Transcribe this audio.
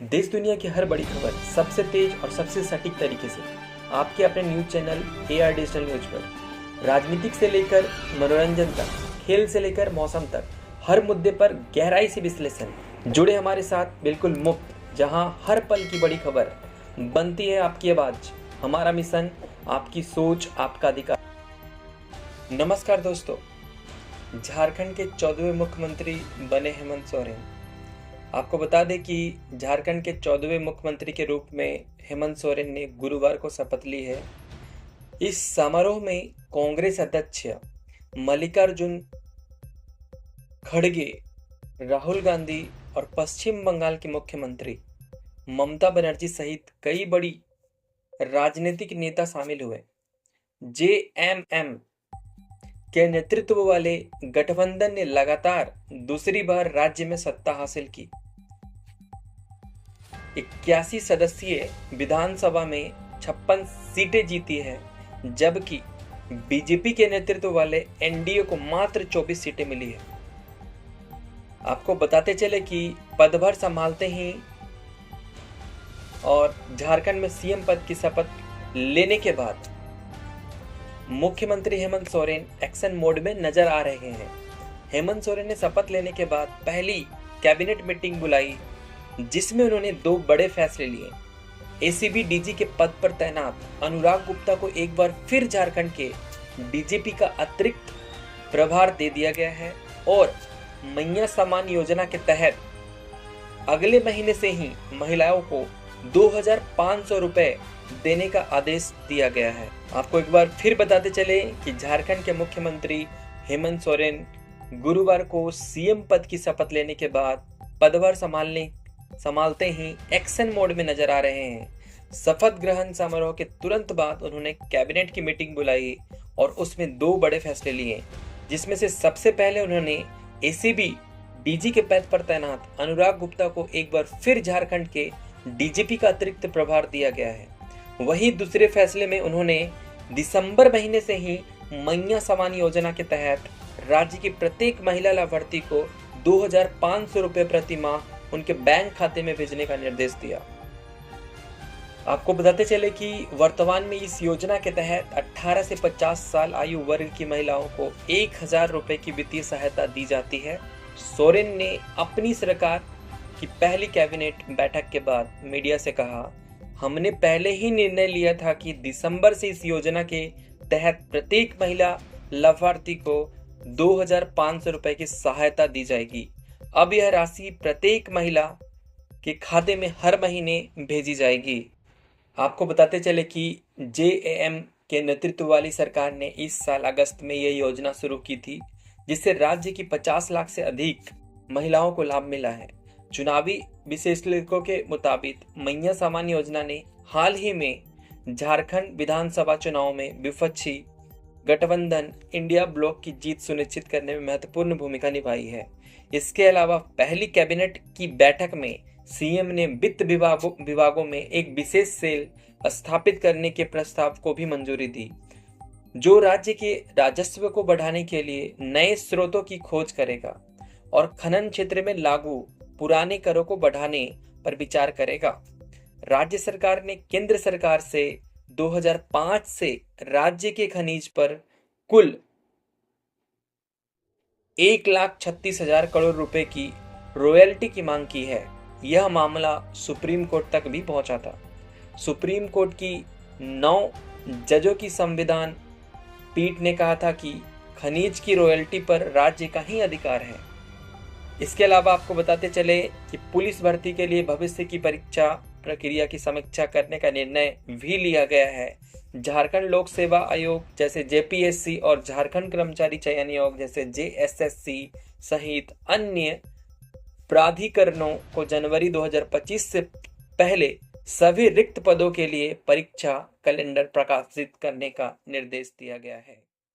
देश दुनिया की हर बड़ी खबर सबसे तेज और सबसे सटीक तरीके से आपके अपने news channel AR digital news पर राजनीतिक से लेकर मनोरंजन तक, खेल से लेकर मौसम तक, हर मुद्दे पर गहराई से विश्लेषण। जुड़े हमारे साथ बिल्कुल मुफ्त, जहां हर पल की बड़ी खबर बनती है आपकी आवाज। हमारा मिशन, आपकी सोच, आपका अधिकार। नमस्कार दोस्तों, झारखंड के 14वें मुख्यमंत्री बने हेमंत सोरेन। आपको बता दें कि झारखंड के 14वें मुख्यमंत्री के रूप में हेमंत सोरेन ने गुरुवार को शपथ ली है। इस समारोह में कांग्रेस अध्यक्ष मल्लिकार्जुन खड़गे, राहुल गांधी और पश्चिम बंगाल की मुख्यमंत्री ममता बनर्जी सहित कई बड़ी राजनीतिक नेता शामिल हुए। JMM के नेतृत्व वाले गठबंधन ने लगातार दूसरी बार राज्य में सत्ता हासिल की। 81 सदस्यीय विधानसभा में 56 सीटें जीती है, जबकि बीजेपी के नेतृत्व वाले NDA को मात्र 24 सीटें मिली है। आपको बताते चले कि पदभार संभालते ही और झारखंड में CM पद की शपथ लेने के बाद मुख्यमंत्री हेमंत सोरेन एक्शन मोड में नजर आ रहे हैं। हेमंत सोरेन ने शपथ लेने के बाद पहली कैबिनेट मीटिंग बुलाई, जिसमें उन्होंने 2 बड़े फैसले लिए। ACB DG के पद पर तैनात अनुराग गुप्ता को एक बार फिर झारखंड के DGP का अतिरिक्त प्रभार दे दिया गया है और मैया सम्मान योजना के तहत अगले महीने से ही महिलाओं को 2500 रुपए देने का आदेश दिया गया है। आपको एक बार फिर बताते चले कि झारखंड के मुख्यमंत्री हेमंत सोरेन गुरुवार को CM पद की शपथ लेने के बाद पदभार संभालते ही एक्शन मोड में नजर आ रहे हैं। शपथ ग्रहण समारोह के तुरंत बाद उन्होंने कैबिनेट की मीटिंग बुलाई और उसमें 2 बड़े फैसले लिए, जिसमें से सबसे पहले उन्होंने ACB DG के पद पर तैनात अनुराग गुप्ता को एक बार फिर झारखंड के DGP का अतिरिक्त प्रभार दिया गया है। वहीं दूसरे फैसले में उन्होंने दिसंबर महीने से ही मैया सम्मान योजना के तहत राज्य की प्रत्येक महिला लाभार्थी को 2500 रुपए प्रति माह उनके बैंक खाते में भेजने का निर्देश दिया। आपको बताते चले कि वर्तमान में इस योजना के तहत 18 से 50 साल आयु वर्ग की महिलाओं को 1000 रुपए की वित्तीय सहायता दी जाती है। सोरेन ने अपनी सरकार की पहली कैबिनेट बैठक के बाद मीडिया से कहा, हमने पहले ही निर्णय लिया था कि दिसंबर से इस योजना के तहत प्रत्येक महिला लाभार्थी को 2500 रुपए की सहायता दी जाएगी। अब यह राशि प्रत्येक महिला के खाते में हर महीने भेजी जाएगी। आपको बताते चले कि JAM के नेतृत्व वाली सरकार ने इस साल अगस्त में यह योजना शुरू की थी, जिससे राज्य की 50 लाख से अधिक महिलाओं को लाभ मिला है। चुनावी विश्लेषकों के मुताबिक मैया सम्मान योजना ने हाल ही में झारखंड विधानसभा चुनाव में विपक्षी गठबंधन इंडिया ब्लॉक की जीत सुनिश्चित करने में महत्वपूर्ण भूमिका निभाई है। इसके अलावा पहली कैबिनेट की बैठक में CM ने वित्त विभागों में एक विशेष सेल स्थापित करने के प्रस्ताव को भी मंजूरी दी, जो राज्य के राजस्व को बढ़ाने के लिए नए स्रोतों की खोज करेगा और खनन क्षेत्र में लागू पुराने करों को बढ़ाने पर विचार करेगा। राज्य सरकार ने केंद्र सरकार से 2005 से राज्य के खनिज पर कुल 1,36,000 करोड़ रुपए की रॉयल्टी की मांग की है। यह मामला सुप्रीम कोर्ट तक भी पहुंचा था। सुप्रीम कोर्ट की 9 जजों की संविधान पीठ ने कहा था कि खनिज की रॉयल्टी पर राज्य का ही अधिकार है। इसके अलावा आपको बताते चले कि पुलिस भर्ती के लिए भविष्य की परीक्षा प्रक्रिया की समीक्षा करने का निर्णय भी लिया गया है। झारखंड लोक सेवा आयोग जैसे JPSC और झारखंड कर्मचारी चयन आयोग जैसे JSSC सहित अन्य प्राधिकरणों को जनवरी 2025 से पहले सभी रिक्त पदों के लिए परीक्षा कैलेंडर प्रकाशित करने का निर्देश दिया गया है।